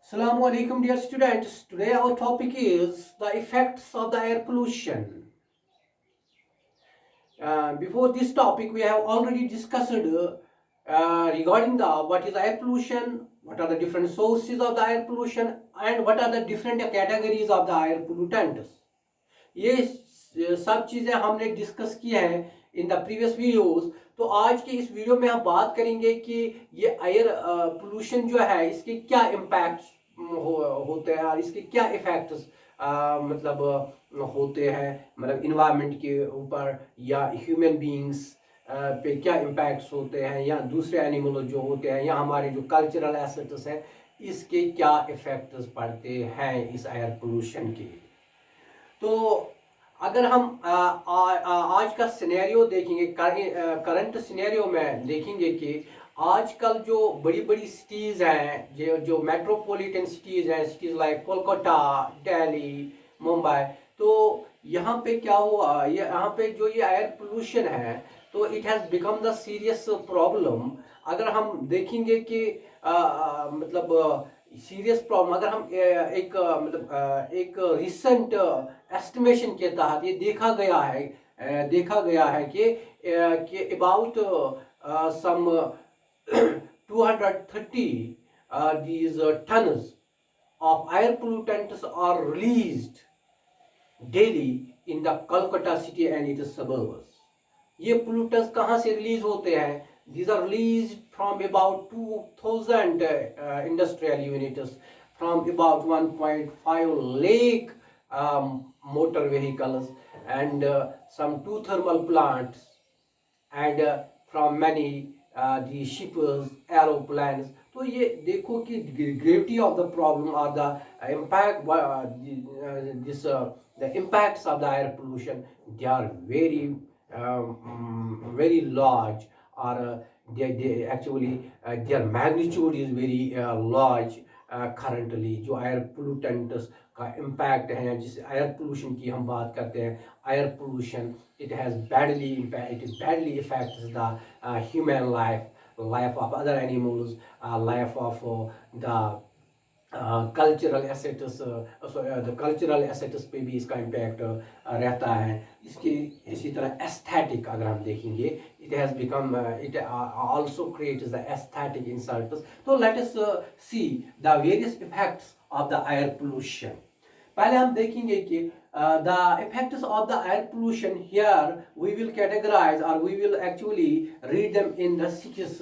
Assalamu alaikum dear students. Today our topic is the effects of the air pollution. Before this topic we have already discussed regarding the what is air pollution, what are the different sources of the air pollution and what are the different categories of the air pollutants. ये सब चीज़ें हमने discuss की हैं in the previous videos. तो आज के इस वीडियो में हम बात करेंगे कि ये एयर पोल्यूशन जो है इसके क्या इम्पैक्ट्स होते हैं और इसके क्या इफेक्ट्स मतलब होते हैं, मतलब इन्वायरमेंट के ऊपर या ह्यूमन बीइंग्स पे क्या इम्पैक्ट्स होते हैं या दूसरे एनिमल जो होते हैं या हमारे जो कल्चरल एसेट्स हैं इसके क्या इफेक्ट्स पड़ते हैं इस एयर पोल्यूशन के। तो अगर हम आज का सिनेरियो देखेंगे, करंट सिनेरियो में देखेंगे कि आजकल जो बड़ी बड़ी सिटीज़ हैं, जो मेट्रोपॉलिटन सिटीज़ हैं, सिटीज़ लाइक कोलकाता, दिल्ली, मुंबई, तो यहाँ पे क्या हुआ, यहाँ पे जो ये एयर पोल्यूशन है तो it has become the serious problem. अगर हम देखेंगे कि मतलब सीरियस प्रॉब्लम, अगर हम एक रिसेंट एस्टिमेशन के तहत ये देखा गया है कि about some 230 these tons of air pollutants are released daily in the Kolkata city and its suburbs. ये pollutants कहाँ से रिलीज होते हैं? These are released from about 2000 industrial units, from about 1.5 lakh motor vehicles and some two thermal plants and from many the ships, aeroplanes. तो ये देखो कि gravity of the problem or the impact, the impacts of the air pollution, they are very large, or they actually their magnitude is very large. Currently जो air pollutants का impact है, जिस air pollution की हम बात करते हैं, air pollution it has badly impact, it badly affects the human life of other animals, life of the cultural assets, the cultural assets पे भी इसका इम्पैक्ट रहता है। इसकी इसी तरह एस्थेटिक अगर हम देखेंगे, it has become, it also creates the aesthetic insults. तो let us see the various effects of the air pollution. पहले हम देखेंगे कि the effects of the air pollution. Here we will categorize, or we will actually read them in the six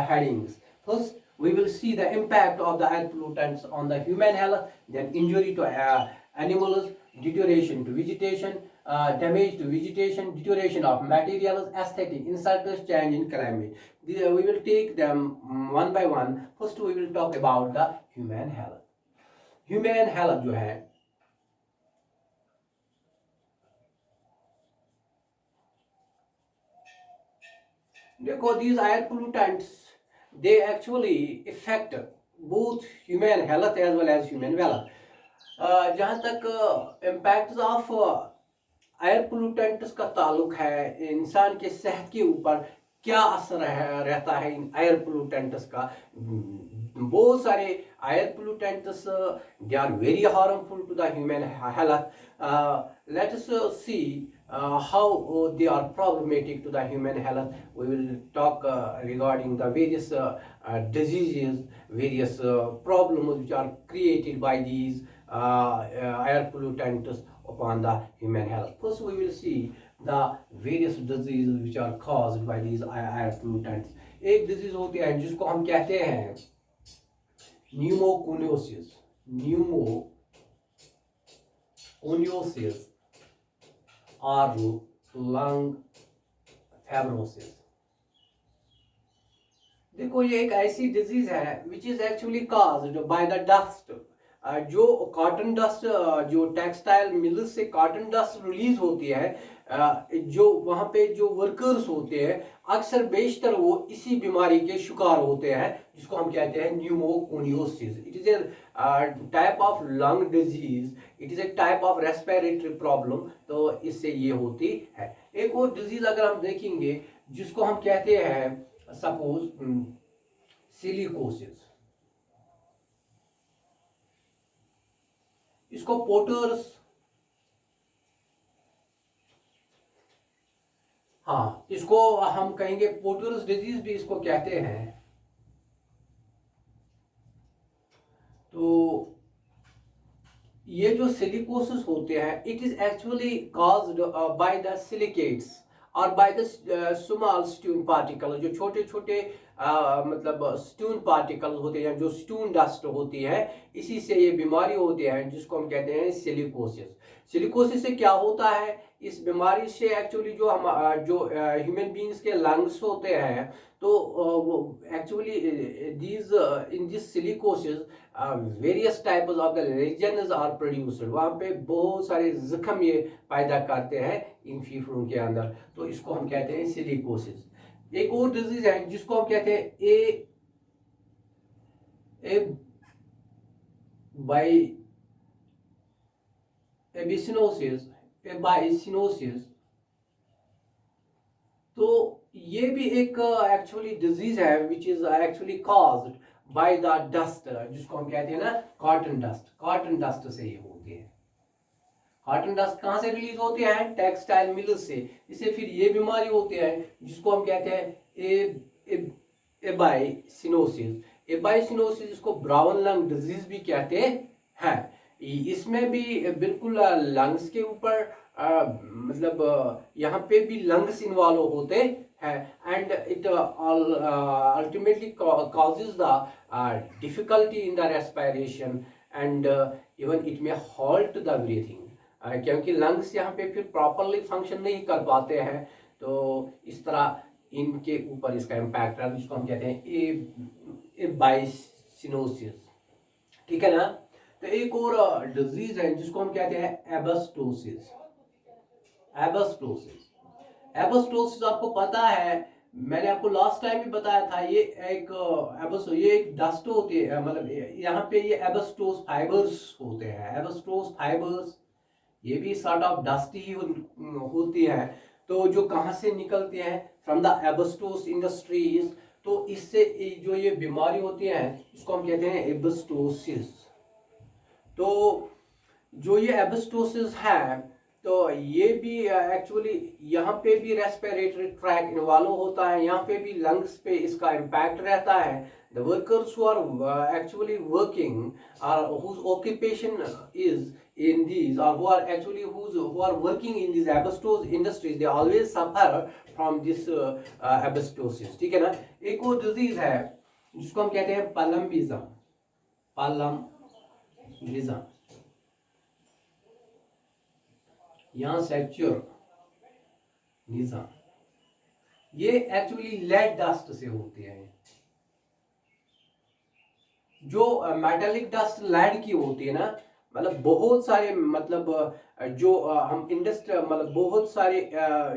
headings. First, we will see the impact of the air pollutants on the human health, then injury to animals, deterioration to vegetation, damage to vegetation, deterioration of materials, aesthetic, insults, change in climate. We will take them one by one. First, we will talk about the human health. Human health जो है, देखो, these air pollutants, they actually affect both human health as well as human wealth. जहाँ तक impacts of air pollutants का ताल्लुक है, इंसान के सेहत के ऊपर क्या असर रहता है इन एयर पोल्यूटेंट्स का। बहुत सारे air pollutants they are very harmful to the human health. Let us see how they are problematic to the human health. We will talk regarding the various diseases, various problems which are created by these air pollutants upon the human health. First, we will see the various diseases which are caused by these air pollutants. एक disease होती है जिसको हम कहते हैं pneumoconiosis, or lung fibrosis. देखो, ये एक ऐसी डिजीज है which is actually caused by the dust. जो कॉटन डस्ट, जो टेक्सटाइल मिल से कॉटन डस्ट रिलीज होती है, जो वहाँ पे जो वर्कर्स होते हैं अक्सर बेशतर वो इसी बीमारी के शिकार होते हैं जिसको हम कहते हैं pneumoconiosis. It is a type of lung disease, it is a type of respiratory problem. तो इससे ये होती है। एक और डिजीज अगर हम देखेंगे जिसको हम कहते हैं सपोज सिलिकोसिस। इसको पोटर्स, हाँ इसको हम कहेंगे पोटर्स डिजीज भी इसको कहते हैं। तो ये जो सिलिकोसिस होते हैं, it is actually caused by the silicates और by the small stone particle, जो छोटे छोटे मतलब स्टोन पार्टिकल होते हैं, जो स्टोन डस्ट होती है, इसी से ये बीमारी होती है जिसको हम कहते हैं सिलिकोसिस। सिलिकोसिस से क्या होता है, इस बीमारी से एक्चुअली जो हम जो ह्यूमन बींग्स के लंग्स होते हैं, तो वो actually these in this silicosis various types of the reasons are produced, वहाँ पे बहुत सारे जख्म ये पैदा करते हैं इन फेफड़ों के अंदर, तो इसको हम कहते हैं सिलिकोसिस। एक और डिजीज है जिसको हम कहते हैं एबिसिनोसिस। तो ये भी एक एक्चुअली डिजीज है which is actually caused by the dust, जिसको हम कहते हैं ना कॉटन डस्ट। कॉटन डस्ट से ये होते हैं। कॉटन डस्ट कहाँ से रिलीज होते हैं, टेक्सटाइल मिल से। इससे फिर ये बीमारी होती है जिसको हम कहते हैं एबाइसिनोसिस। एबाइसिनोसिस, इसको ब्राउन लंग डिजीज भी कहते हैं। इसमें भी बिल्कुल लंग्स के ऊपर मतलब यहाँ पे भी लंग्स इन्वॉल्व होते हैं, and it ultimately causes the difficulty in the respiration and even it में हॉल्ट द ब्रीथिंग, क्योंकि लंग्स यहाँ पे फिर प्रॉपरली फंक्शन नहीं कर पाते हैं। तो इस तरह इनके ऊपर इसका इम्पैक्ट है, जिसको हम कहते हैं एबाइसिनोसिस। ठीक है ना। तो एक और डिजीज है जिसको हम कहते हैं एबस्टोसिस। एबस्टोसिस, एबस्टोसिस आपको पता है, मैंने आपको लास्ट टाइम भी बताया था, ये एक डस्ट होती है, मतलब यहाँ पे ये एबस्टोस फाइबर्स होते हैं। एबस्टोस फाइबर्स ये भी सॉर्ट ऑफ डस्ट ही होती है। तो जो कहाँ से निकलती हैं, फ्रॉम द एबस्टोस इंडस्ट्रीज। तो इससे जो ये बीमारी होती है इसको हम कहते हैं एबस्टोसिस। तो जो ये एबस्टोसिस है, तो ये भी एक्चुअली यहाँ पे भी रेस्पिरेटरी ट्रैक इन्वॉल्व होता है, यहाँ पे भी लंग्स पे इसका इम्पैक्ट रहता है। The workers who are actually working और whose occupation is in these, or who are working in these asbestos industries, they always suffer from this asbestosis। ठीक है ना। एक और डिजीज है जिसको हम कहते हैं पलम्बिज्म। पलम्बिज्म, यहाँ सेक्चुर निज़ाम, ये एक्चुअली लेड डस्ट से होते हैं। जो मेटालिक डस्ट लेड की होती है ना, मतलब बहुत सारे मतलब जो हम मतलब बहुत सारे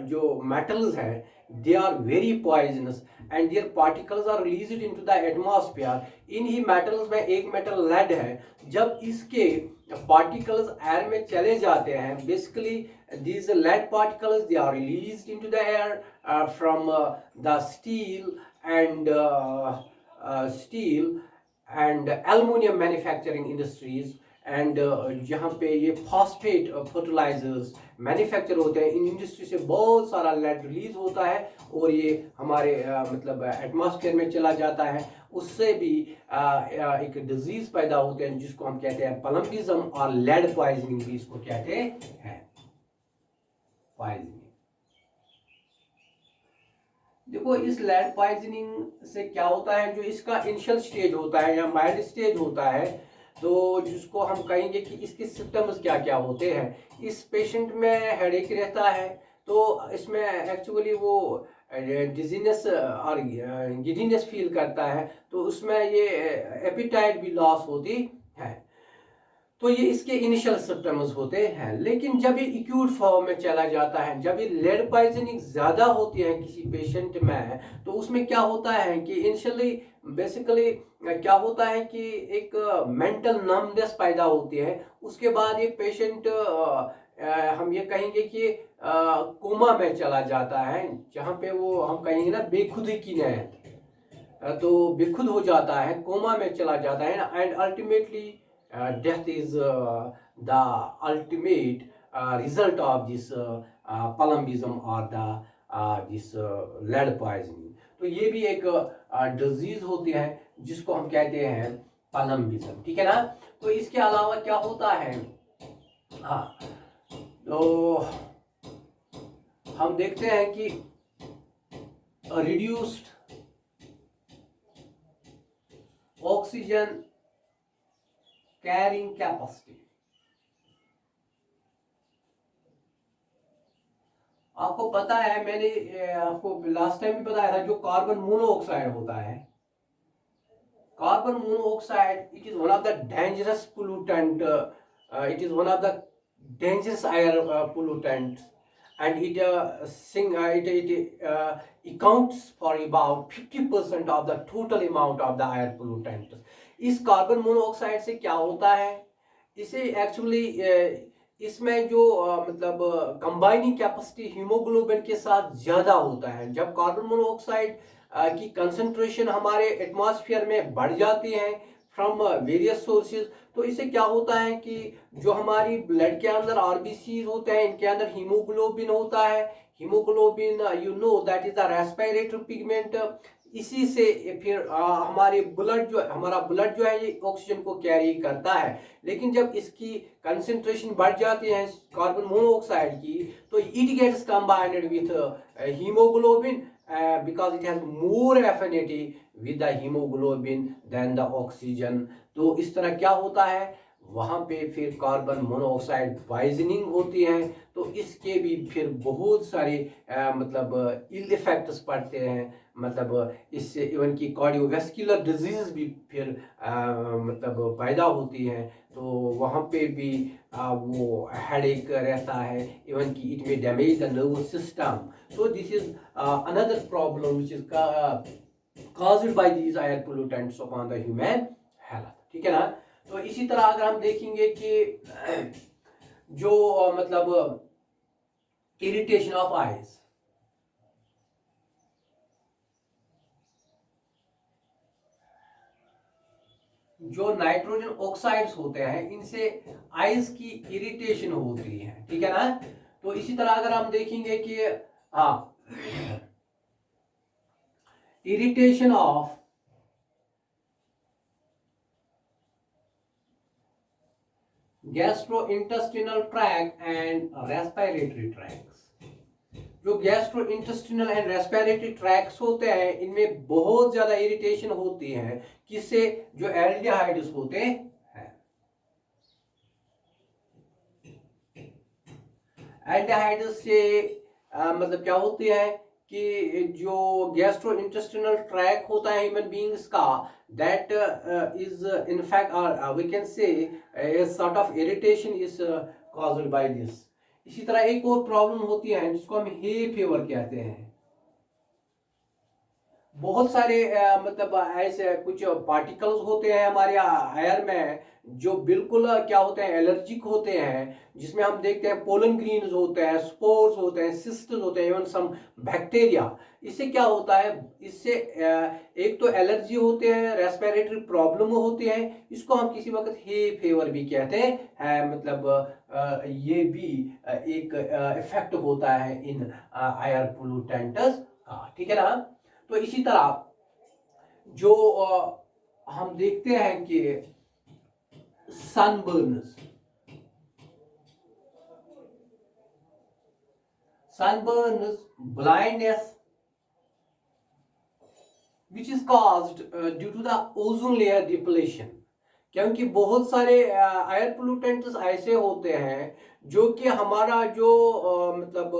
जो मेटल्स हैं, they are very poisonous and their particles are released into the atmosphere. इन ही मेटल्स में एक मेटल लेड है, जब इसके पार्टिकल्स एयर में चले जाते हैं, basically these lead particles, they are released into the air from the steel and aluminum manufacturing industries, and जहाँ पे ये फॉस्फेट फर्टिलाइजर्स मैन्युफैक्चर होते हैं, इन इंडस्ट्री से बहुत सारा लेड रिलीज होता है और ये हमारे मतलब एटमॉस्फेयर में चला जाता है। उससे भी एक डिजीज पैदा होते हैं जिसको हम कहते हैं पलम्बिज्म, और लेड पॉइजनिंग भी इसको कहते हैं पॉइजनिंग। देखो इस लेड पॉइजनिंग से क्या होता है, जो इसका इनिशियल स्टेज होता है या माइल्ड स्टेज होता है, तो जिसको हम कहेंगे कि इसके सिम्टम्स क्या क्या होते हैं। इस पेशेंट में हेडेक रहता है, तो इसमें एक्चुअली वो डिजीनेस और गिडीनेस फील करता है, तो उसमें ये एपिटाइट भी लॉस होती है। तो ये इसके इनिशियल सिम्टम्स होते हैं। लेकिन जब ये एक्यूट फॉर्म में चला जाता है, जब ये लेड पॉइजनिंग ज़्यादा होती है किसी पेशेंट में, तो उसमें क्या होता है कि इनिशियली बेसिकली क्या होता है कि एक मेंटल नर्वनेस पैदा होती है। उसके बाद ये पेशेंट हम ये कहेंगे कि कोमा में चला जाता है, जहाँ पे वो हम कहेंगे ना बेखुदी की न, तो बेखुद हो जाता है, कोमा में चला जाता है, and ultimately death is the ultimate result of this paludism or the this lead poisoning. तो ये भी एक डिजीज होती है जिसको हम कहते हैं paludism, ठीक है ना। तो इसके अलावा क्या होता है, हाँ, तो हम देखते हैं कि रिड्यूस्ड ऑक्सीजन कैरिंग कैपेसिटी। आपको पता है, मैंने आपको लास्ट टाइम भी बताया था, जो कार्बन मोनोऑक्साइड होता है, carbon monoxide, it is one of the dangerous pollutant, it is one of the dangerous air pollutants, and it accounts for about 50% of the total amount of the air pollutants. इस carbon monoxide से क्या होता है, इसे actually इसमें जो मतलब combining capacity haemoglobin के साथ ज़्यादा होता है। जब कार्बन मोनोऑक्साइड की कंसंट्रेशन हमारे एटमॉस्फेयर में बढ़ जाती है फ्रॉम वेरियस सोर्सेज, तो इससे क्या होता है कि जो हमारी ब्लड के अंदर आरबीसीज होते हैं, इनके अंदर हीमोग्लोबिन होता है। Haemoglobin you know that is the respiratory pigment. इसी से फिर हमारा ब्लड जो है ये ऑक्सीजन को कैरी करता है। लेकिन जब इसकी कंसंट्रेशन बढ़ जाती है कार्बन मोनोऑक्साइड की, तो it gets combined with haemoglobin because it has more affinity with the hemoglobin than the oxygen। तो इस तरह क्या होता है, वहाँ पे फिर कार्बन मोनोऑक्साइड पॉइजनिंग होती है। तो इसके भी फिर बहुत सारे मतलब इल इफेक्ट्स पड़ते हैं, मतलब इससे इवन की कार्डियोवैस्कुलर डिजीज भी फिर मतलब पैदा होती है। तो वहाँ पे भी वो हेडेक रहता है, इवन की इट में damage the nervous system. So this is another problem which is caused by these air pollutants upon the human health, ठीक है ना। तो इसी तरह अगर हम देखेंगे कि जो मतलब इरिटेशन ऑफ आईज, जो नाइट्रोजन ऑक्साइड्स होते हैं, इनसे आईज की इरिटेशन होती है, ठीक है ना। तो इसी तरह अगर हम देखेंगे कि हाँ, irritation of gastrointestinal tract and respiratory tracts. जो गैस्ट्रोइंटेस्टिनल एंड रेस्पिरेटरी ट्रैक्ट्स होते हैं, इनमें बहुत ज्यादा इरिटेशन होती है। किससे, जो एल्डिहाइड्स होते हैं। एल्डिहाइड्स से मतलब क्या होती है कि जो गैस्ट्रोइंटेस्टिनल ट्रैक होता है ह्यूमन बींग्स का, that is in fact we can say a sort of irritation is caused by this. इसी तरह एक और प्रॉब्लम होती है जिसको हम हे फीवर कहते हैं। बहुत सारे मतलब ऐसे कुछ पार्टिकल्स होते हैं हमारे एयर में जो बिल्कुल क्या होते हैं, एलर्जिक होते हैं, जिसमें हम देखते हैं पोलन ग्रीन्स होते हैं, स्पोर्स होते हैं, सिस्ट्स होते हैं, इवन सम बैक्टीरिया। इससे क्या होता है, इससे एक तो एलर्जी होते हैं, रेस्पिरेटरी प्रॉब्लम होती है। इसको हम किसी वक्त हे फीवर भी कहते हैं, मतलब ये भी एक इफेक्ट होता है इन एयर पोल्यूटेंट्स का, ठीक है ना। तो इसी तरह जो हम देखते हैं कि sunburns blindness which is caused due to the ozone layer depletion. क्योंकि बहुत सारे एयर पोल्यूटेंट्स ऐसे होते हैं जो कि हमारा जो मतलब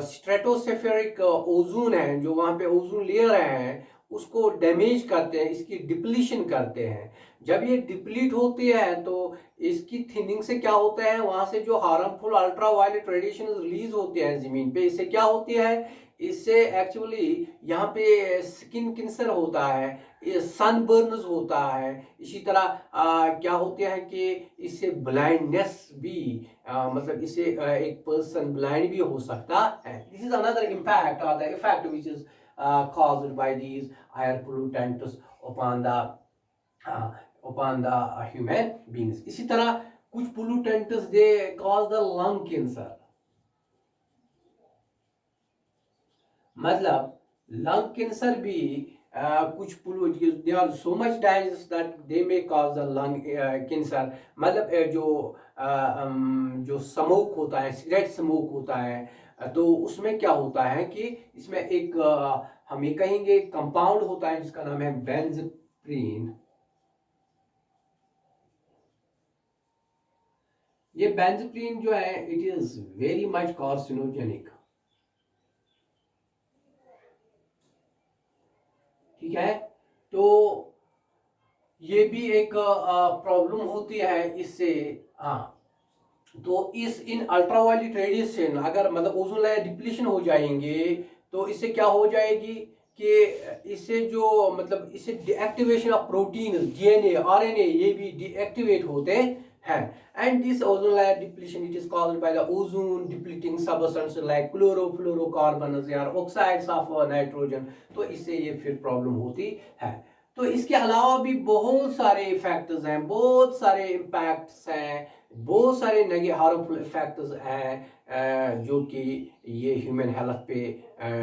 स्ट्रेटोस्फेरिक ओजोन है, जो वहाँ पे ओजोन लेयर है, उसको डैमेज करते हैं, इसकी डिप्लीशन करते हैं। जब ये डिप्लीट होती है तो इसकी थिनिंग से क्या होता है, वहाँ से जो हार्मफुल अल्ट्रावायलेट रेडिएशन रिलीज होते हैं ज़मीन पे, इससे क्या होती है, इससे एक्चुअली यहाँ पे स्किन कैंसर होता है, सनबर्न्स होता है। इसी तरह क्या होते हैं कि इससे ब्लाइंडनेस भी मतलब इससे एक पर्सन ब्लाइंड भी हो सकता है। दिस इज अनदर इम्पैक्ट और the effect which is caused by these air pollutants upon the upon the human beings. इसी तरह कुछ pollutants they cause the lung cancer. मतलब lung cancer भी कुछ pollutants they are so much dangerous that they may cause the lung cancer. मतलब जो smoke होता है, सिगरेट स्मोक होता है, तो उसमें क्या होता है कि इसमें एक हम ये कहेंगे कंपाउंड होता है जिसका नाम है बेंजप्रीन. ये बेंजप्रीन जो है it is very much carcinogenic. ठीक है, तो ये भी एक प्रॉब्लम होती है इससे. हाँ, तो इस इन अल्ट्रावायलेट रेडिएशन अगर मतलब ओजोन लेयर डिप्लीशन हो जाएंगे तो इससे क्या हो जाएगी कि इससे जो मतलब इससे deactivation of protein, DNA, RNA ये भी डीएक्टिवेट होते हैं. And this ozone layer depletion it is caused by the ozone depleting substance like chlorofluorocarbons या ऑक्साइड्स ऑफ नाइट्रोजन. तो इससे ये फिर प्रॉब्लम होती है. तो इसके अलावा भी बहुत सारे फैक्टर्स हैं, बहुत सारे इम्पैक्ट्स हैं, बहुत सारे नेगेटिव हार्मफुल इफेक्ट्स हैं जो कि ये ह्यूमन हेल्थ पे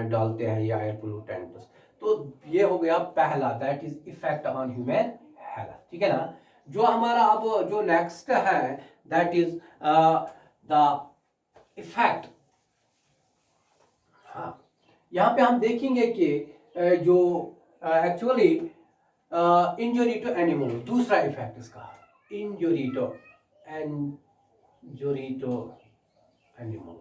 डालते हैं ये एयर पोल्यूटेंट्स. तो ये हो गया पहला, that is effect on human health. ठीक है ना. जो हमारा अब जो नेक्स्ट है दैट इज द इफेक्ट. हाँ, यहाँ पे हम देखेंगे कि जो एक्चुअली इंजरी टू एनिमल, दूसरा इफेक्ट इसका इंजरी टू एनिमल.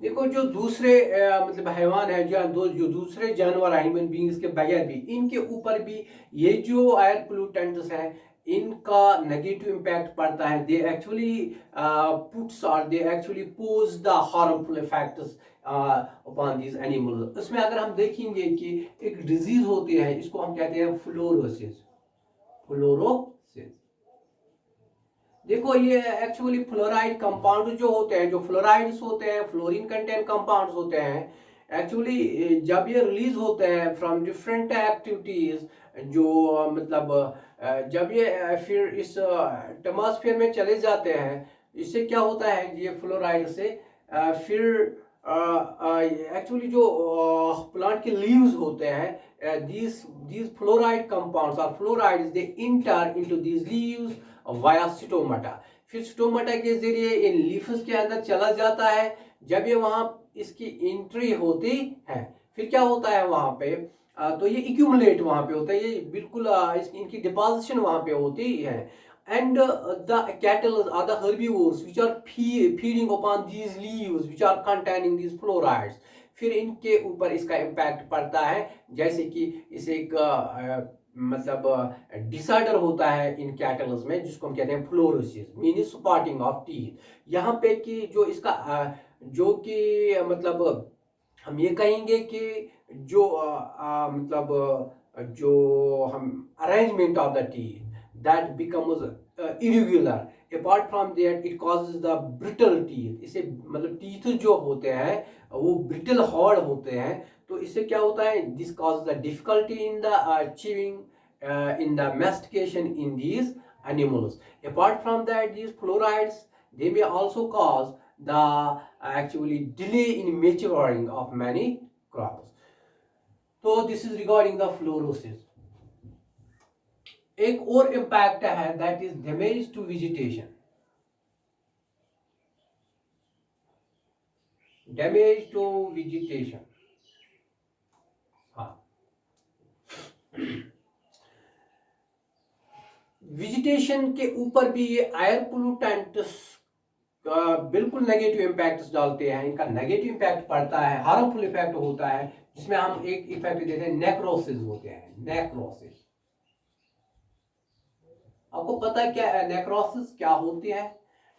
देखो जो दूसरे मतलब हैवान है जो दूसरे जानवर ह्यूमन बींग्स के बगैर भी इनके ऊपर भी ये जो एयर पोल्यूटेंट्स हैं इनका नेगेटिव इम्पैक्ट पड़ता है. दे एक्चुअली पुट्स और they actually pose the harmful effects upon these animals. इसमें अगर हम देखेंगे कि एक डिजीज होती है, इसको हम कहते हैं फ्लोरोसिस. देखो ये एक्चुअली फ्लोराइड कंपाउंड जो होते हैं, जो फ्लोराइड्स होते हैं, फ्लोरीन कंटेंट कंपाउंड्स होते हैं, एक्चुअली जब ये रिलीज होते हैं फ्रॉम डिफरेंट एक्टिविटीज, जो मतलब जब ये फिर इस एटमॉस्फेयर में चले जाते हैं, इससे क्या होता है ये फ्लोराइड से फिर एक्चुअली जो प्लांट के लीव्स होते हैं, these fluoride compounds or fluorides they enter into these leaves via stomata. फिर स्टोमाटा के जरिए इन लीफ्स के अंदर चला जाता है. जब ये वहां इसकी एंट्री होती है फिर क्या होता है वहां पे तो ये इक्यूमुलेट वहां पे होता है, ये बिल्कुल इनकी डिपॉजिशन वहां पे होती है. And the cattle are the herbivores which are feeding upon these leaves which are containing these fluorides. फिर इनके ऊपर इसका इम्पैक्ट पड़ता है, जैसे कि इसे एक मतलब डिसऑर्डर होता है इन कैटल्स में जिसको हम कहते हैं fluorosis meaning spotting of teeth. यहाँ पे कि जो इसका जो कि मतलब हम ये कहेंगे कि जो मतलब जो हम arrangement of the teeth that becomes irregular. Apart from that it causes the brittle teeth. इसे मतलब टीथ जो होते हैं वो ब्रिटल हार्ड होते हैं. तो इससे क्या होता है, this causes the difficulty in the chewing, in the mastication in these animals. Apart from that these fluorides they may also cause the actually delay in maturing of many crops. So this is regarding the fluorosis. एक और impact है that is damage to vegetation. Damage to vegetation. हाँ, vegetation के ऊपर भी ये air pollutants बिल्कुल negative impact डालते हैं. इनका नेगेटिव इम्पैक्ट पड़ता है, हार्मफुल इफेक्ट होता है, जिसमें हम एक इफेक्ट देते हैं नेक्रोसिस होते हैं. नेक्रोसिस आपको पता है क्या नेक्रोसिस क्या होती है?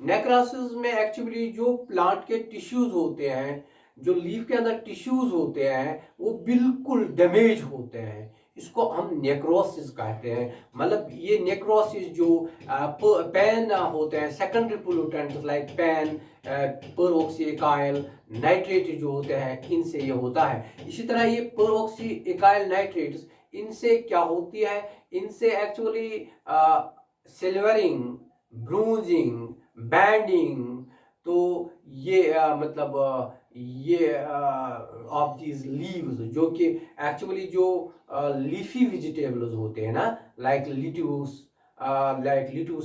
नेक्रोसिस में एक्चुअली जो प्लांट के टिश्यूज होते हैं, जो लीफ के अंदर टिश्यूज होते हैं वो बिल्कुल डैमेज होते हैं. इसको हम नेक्रोसिस कहते हैं. मतलब ये नेक्रोसिस जो पैन होते हैं secondary pollutants like PAN, peroxyacyl nitrate जो होते हैं इनसे ये होता है. इसी तरह ये परऑक्सीइकाइल नाइट्रेट्स इनसे क्या होती है, इनसे एक्चुअली सिल्वरिंग, ब्रूजिंग, बैंडिंग, तो ये मतलब ये ऑफ दीज लीव्स, जो कि एक्चुअली जो लीफी वेजिटेबल्स होते हैं ना, लाइक लिट्यूस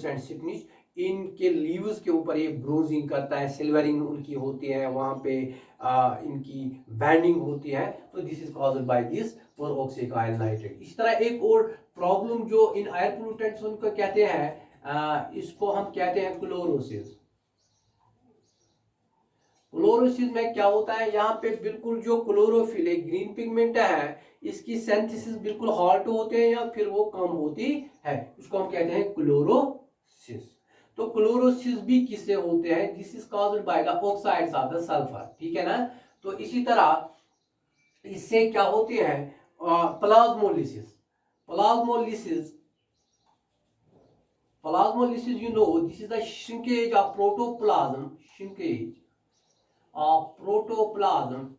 एंड स्पिनिच, इनके लीव्स के ऊपर ये ब्रोजिंग करता है, सिल्वरिंग उनकी होती है, वहाँ पे इनकी बैंडिंग होती है, तो this is caused by this peroxyacyl nitrate. इस तरह एक और प्रॉब्लम जो इन एयर पोल्यूटेंट्स उनको कहते हैं, इसको हम कहते हैं क्लोरोसिस। क्लोरोसिस में क्या होता है, यहाँ पे बिल्कुल जो क्लोरोफिल एक ग्रीन पिगमेंट है, इसकी सिंथेसिस बिल्कुल हॉल्ट होते हैं या फिर वो कम होती है, इसको हम कहते हैं क्लोरोसिस। तो क्लोरोसिस भी किससे होते हैं, this is caused by the oxides of the sulphur, ठीक है ना। तो इसी तरह इससे क्या होती है, plasmolysis. Plasmolysis plasmolysis, you know, this is the shrinkage of protoplasm, shrinkage of protoplasm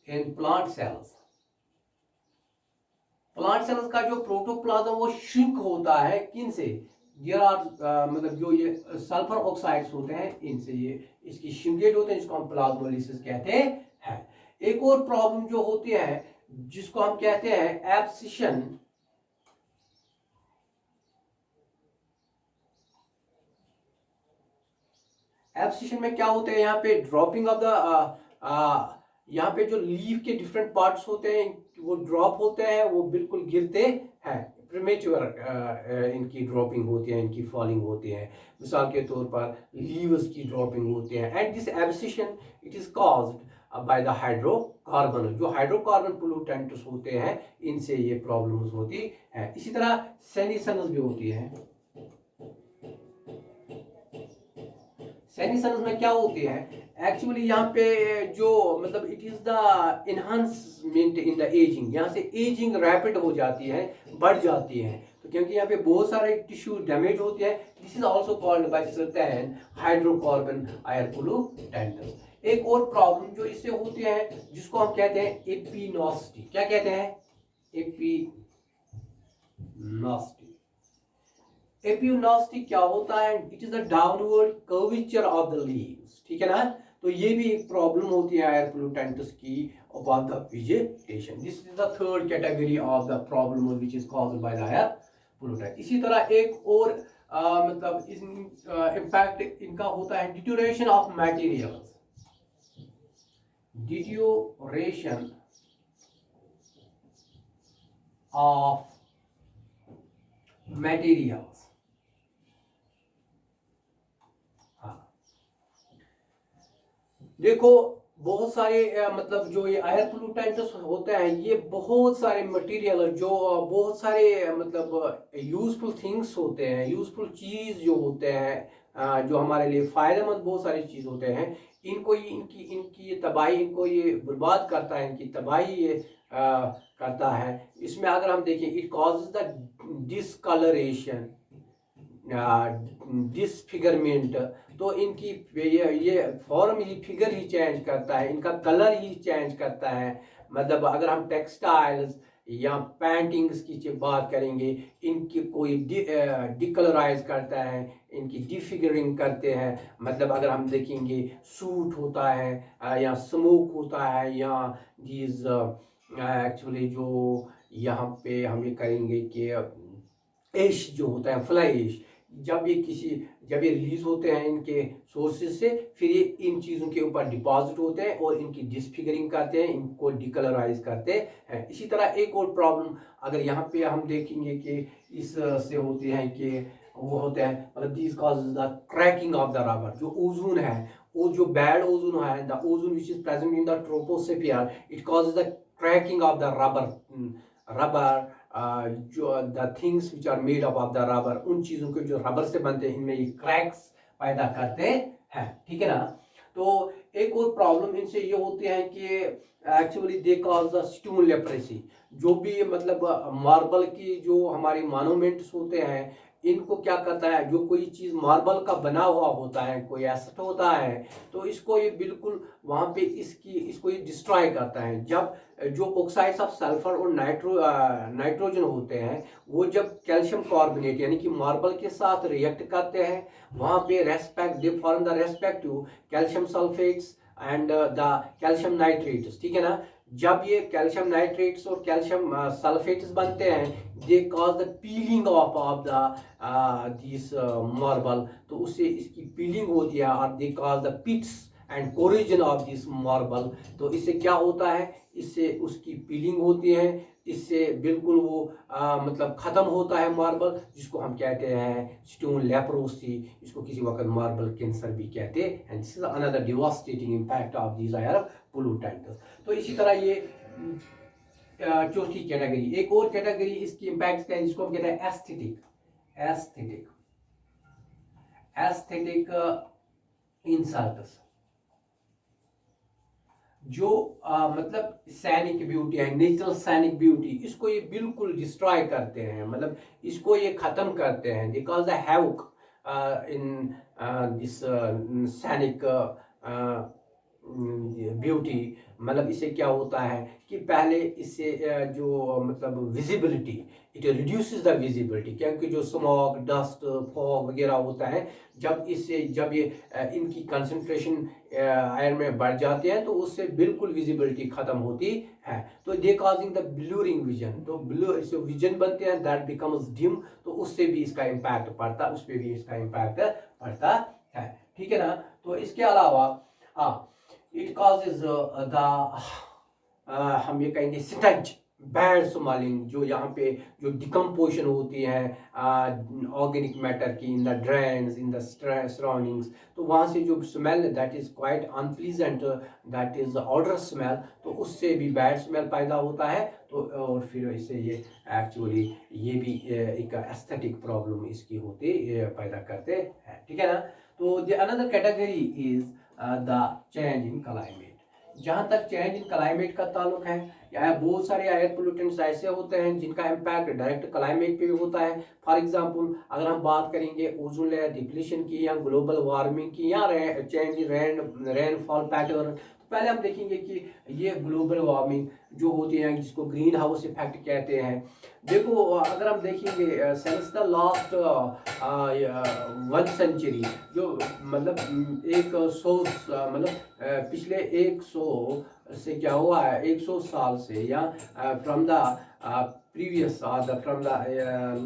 in plant cells। Plant cells का जो प्रोटोप्लाज्म वो श्रिंक होता है, किन से, देयर आर मतलब जो ये सल्फर ऑक्साइड्स होते हैं, इनसे ये इसकी श्रिंकेज होते हैं, जिसको हम प्लाज्मोलिसिस कहते हैं। एक और प्रॉब्लम जो होती है जिसको हम कहते हैं एब्सिशन। एब्सिशन में क्या होता है, यहाँ पे ड्रॉपिंग ऑफ द यहाँ पे जो लीफ के डिफरेंट पार्ट्स होते हैं वो ड्रॉप होते हैं, वो बिल्कुल गिरते हैं, प्रीमेच्योर इनकी ड्रॉपिंग होती है, इनकी फॉलिंग होती है। मिसाल के तौर पर लीव्स की ड्रॉपिंग होती है। And this abscission it is caused by the hydrocarbon, जो हाइड्रोकार्बन पोल्यूटेंट्स होते हैं, इनसे ये प्रॉब्लम्स होती है। इसी तरह सेनिसन्स भी होती है। सेनिसन्स में क्या होती है, एक्चुअली यहाँ पे जो मतलब it is the enhancement in the ageing, यहाँ से एजिंग रैपिड हो जाती है, बढ़ जाती है, तो क्योंकि यहाँ पे बहुत सारे टिश्यू डैमेज होते हैं। This is also called by certain hydrocarbon air pollutants. एक और प्रॉब्लम जो इससे होती है जिसको हम कहते हैं एपिनोस्टी। क्या कहते हैं, एपिनोस्टी। एपिनोस्टी क्या होता है, it is a downward curvature of the leaves, ठीक है ना। तो ये भी एक प्रॉब्लम होती है एयर पोल्यूटेंट्स की about the vegetation. This is the third category of the problem which is caused by the air pollutant. इसी तरह एक और मतलब इम्पैक्ट इनका होता है deterioration of materials. Deterioration of materials. देखो बहुत सारे मतलब जो ये एयर पोल्यूटेंट्स होते हैं, ये बहुत सारे मटेरियल जो बहुत सारे मतलब यूजफुल थिंग्स होते हैं, यूजफुल चीज जो होते हैं, जो हमारे लिए फायदेमंद बहुत सारी चीज होते हैं, इनको इनकी इनकी तबाही, इनको ये बर्बाद करता है, इनकी तबाही ये करता है। इसमें अगर हम देखें, it causes the discolouration, disfigurement, तो इनकी ये फॉर्म ही, फिगर ही चेंज करता है, इनका कलर ही चेंज करता है। मतलब अगर हम टेक्सटाइल्स या पेंटिंग्स की बात करेंगे, इनकी कोई डिकलराइज करता है, इनकी डिफिगरिंग करते हैं। मतलब अगर हम देखेंगे सूट होता है या स्मोक होता है या दीज एक्चुअली जो यहाँ पे हम ये करेंगे कि एश जो होता है, फ्लाई एश, जब ये रिलीज होते हैं इनके सोर्सेज से, फिर ये इन चीज़ों के ऊपर डिपॉजिट होते हैं और इनकी डिसफिगरिंग करते हैं, इनको डिकलराइज करते हैं। इसी तरह एक और प्रॉब्लम अगर यहाँ पे हम देखेंगे कि इस से होती है कि वो होते हैं मतलब this causes the cracking of the rubber. जो ओजोन है, वो जो बैड ओजोन है, the ozone which is present in the troposphere, it causes the cracking of the rubber जो the things which are made up of the rubber, उन चीज़ों के जो रबर से बनते हैं, इनमें ये क्रैक्स पैदा करते हैं, ठीक है ना। तो एक और प्रॉब्लम इनसे ये होती है कि actually they cause the stone leprosy. जो भी मतलब मार्बल की जो हमारी मॉन्यूमेंट्स होते हैं, इनको क्या करता है, जो कोई चीज़ मार्बल का बना हुआ होता है, कोई एसेट होता है, तो इसको ये बिल्कुल वहाँ पे इसको ये डिस्ट्रॉय करता है। जब जो ऑक्साइड्स ऑफ सल्फर और नाइट्रोजन होते हैं, वो जब कैल्शियम कार्बोनेट यानी कि मार्बल के साथ रिएक्ट करते हैं, वहाँ पे they form the respective calcium sulphates and the calcium nitrates, ठीक है ना। जब ये कैल्शियम नाइट्रेट्स और कैल्शियम सल्फेट्स बनते हैं, they cause the peeling of the this marble, तो उससे इसकी पीलिंग होती है, और they cause the pits and corrosion of this marble. तो इससे क्या होता है, इससे उसकी पीलिंग होती है, इससे बिल्कुल वो मतलब ख़त्म होता है मार्बल, जिसको हम कहते हैं स्टोन लेप्रोसी, इसको किसी वक्त मार्बल कैंसर भी कहते हैं। And this is another devastating impact of these air pollutants. तो इसी तरह ये चौथी कैटेगरी, एक और कैटेगरी इसकी इम्पैक्ट का है, जिसको हम कहते हैं एस्थेटिक एस्थेटिक इंसल्ट्स, जो मतलब सैनिक ब्यूटी है, नेचुरल सैनिक ब्यूटी, इसको ये बिल्कुल डिस्ट्रॉय करते हैं, मतलब इसको ये ख़त्म करते हैं। They cause the havoc in this सैनिक ब्यूटी। मतलब इससे क्या होता है कि पहले इससे जो मतलब visibility, it reduces the visibility, क्योंकि जो स्मॉग, डस्ट, फॉग वगैरह होता है, जब ये इनकी कंसंट्रेशन एयर में बढ़ जाते हैं, तो उससे बिल्कुल विजिबिलिटी खत्म होती है। तो दे कॉजिंग द ब्लूरिंग विजन, तो विजन बनते हैं, दैट बिकम्स डिम, तो उससे भी इसका इम्पैक्ट पड़ता है, उस पर भी इसका इम्पैक्ट पड़ता है, ठीक है ना। तो इसके अलावा इट कॉजेज द हम ये कहेंगे स्टंच, बैड स्मेलिंग, जो यहाँ पे जो डिकम्पोजिशन होती है ऑर्गेनिक मैटर की in the drains, in the surroundings, तो वहाँ से जो smell that is quite unpleasant, that is order smell, तो उससे भी बैड स्मेल पैदा होता है। तो और फिर इससे ये एक्चुअली ये भी एक एस्थेटिक प्रॉब्लम इसकी होती पैदा करते हैं, ठीक है ना। तो the another category is the change in climate. जहाँ तक चेंज इन क्लाइमेट का ताल्लुक है, या बहुत सारे एयर पोल्यूटेंट्स ऐसे होते हैं जिनका इम्पैक्ट डायरेक्ट क्लाइमेट पे भी होता है। फॉर एग्जांपल अगर हम बात करेंगे ओजोन लेयर डिप्लीशन की, या ग्लोबल वार्मिंग की, या चेंज इन रेनफॉल पैटर्न, तो पहले हम देखेंगे कि ये ग्लोबल वार्मिंग जो होती है, जिसको ग्रीन हाउस इफेक्ट कहते हैं। देखो अगर हम देखेंगे सिंस द लास्ट 1 सेंचुरी, जो मतलब 100 मतलब पिछले 100 से क्या हुआ है, 100 साल से, या from the previous from the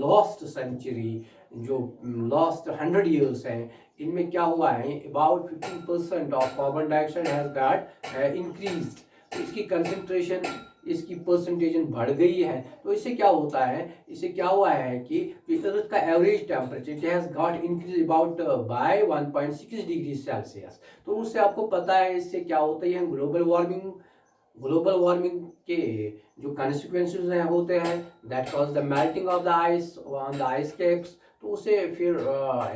last century, जो लास्ट 100 ईयर्स हैं, इनमें क्या हुआ है, about 15% of carbon dioxide has got increased. तो इसकी कंसंट्रेशन, इसकी परसेंटेज बढ़ गई है। तो इससे क्या होता है, इससे क्या हुआ है कि अर्थ का average temperature it has got increase about by 1.6 degree Celsius. तो उससे आपको पता है इससे क्या होता है, ग्लोबल वार्मिंग के जो कॉन्सिक्वेंसेज होते हैं, that cause the melting of the ice on the ice caps, तो उससे फिर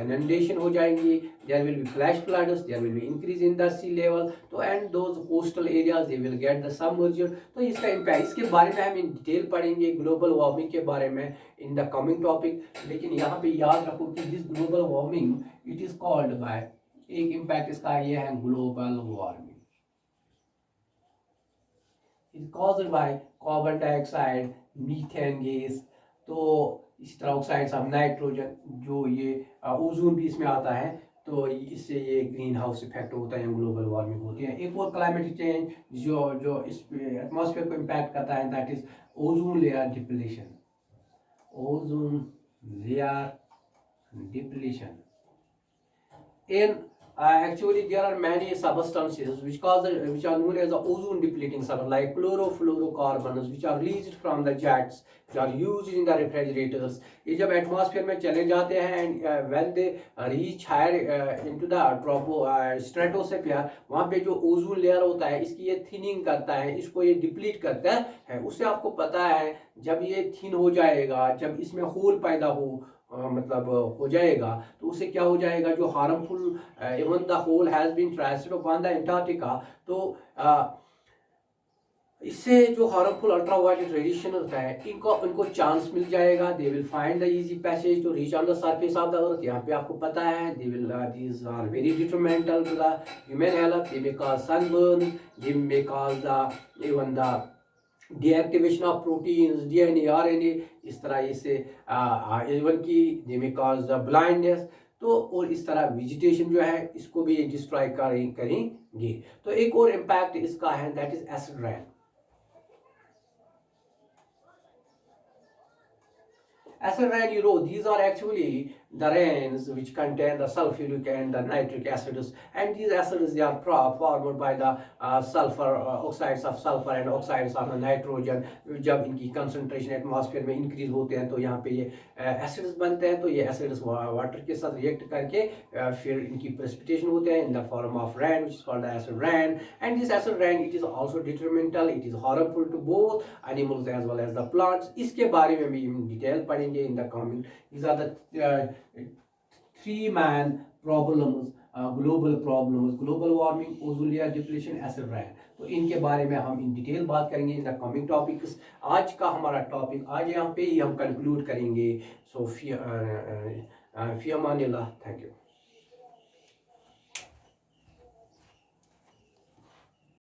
इनंडेशन हो जाएंगी, there will be flash floods, there will be increase in the sea level, तो and those coastal areas they will get the submerged. तो इसका impact, इसके बारे में हम इन डिटेल पढ़ेंगे ग्लोबल वार्मिंग के बारे में इन द कमिंग टॉपिक। लेकिन यहाँ पे याद रखो कि this global warming it is called by, एक इम्पैक्ट इसका ये है global warming is caused by carbon dioxide, methane gas, तो इस तरह ऑक्साइड्स ऑफ नाइट्रोजन, जो ये ओजोन भी इसमें आता है, तो इससे ये ग्रीन हाउस इफेक्ट होता है, ग्लोबल वार्मिंग होती है। एक और क्लाइमेटिक चेंज जो इस एटमॉस्फेयर को इम्पैक्ट करता है, that is ozone layer depletion. Ozone layer depletion in actually there are many substances which are known as the ozone depleting substances, like chlorofluorocarbons, which are released from the jets, which are used in the refrigerators. ये जब atmosphere में चले जाते हैं, and when they reach higher into the stratosphere, वहाँ पे जो ozone layer होता है, इसकी ये थिनिंग करता है, इसको ये डिप्लीट करता है। उससे आपको पता है जब ये थिन हो जाएगा, जब इसमें होल पैदा मतलब हो जाएगा, तो उससे क्या हो जाएगा, जो harmful even the whole has been transferred upon the Antarctica, तो इससे जो हार्मफुल अल्ट्रावायलेट रेडिएशन होता है इनको चांस मिल जाएगा, they will find the easy passage to reach on the surface of the earth. यहाँ पे आपको पता है they will these are very detrimental to the human health, they may cause sunburn, they may cause the even the deactivation of proteins, DNA, RNA, इस तरह इससे even की they may cause the blindness. तो और इस तरह vegetation जो है इसको भी डिस्ट्रॉय करेंगे। तो एक और इम्पैक्ट इसका है that is acid rain. Acid rain, these are actually the rains which contain the sulfuric and the nitric acids, and these acids they are formed by the sulfur oxides of sulfur and oxides of the nitrogen। जब इनकी concentration atmosphere में increase होते हैं तो यहाँ पे ये acids बनते हैं, तो ये एसिड्स वाटर के साथ रिएक्ट करके फिर इनकी प्रेसिपिटेशन होते हैं in the form of rain which is called acid rain. And this acid rain it is also detrimental, it is harmful to both animals as well as the plants. इसके बारे में भी हम डिटेल पढ़ेंगे in the coming. These are the three main problems, global problems: global warming, ozone layer depletion, acid rain। तो इनके बारे में हम इन डिटेल बात करेंगे इन द कमिंग टॉपिक्स। आज का हमारा टॉपिक आज यहाँ पे ही हम कंक्लूड करेंगे। सो फी अमानिल्लाह, थैंक यू।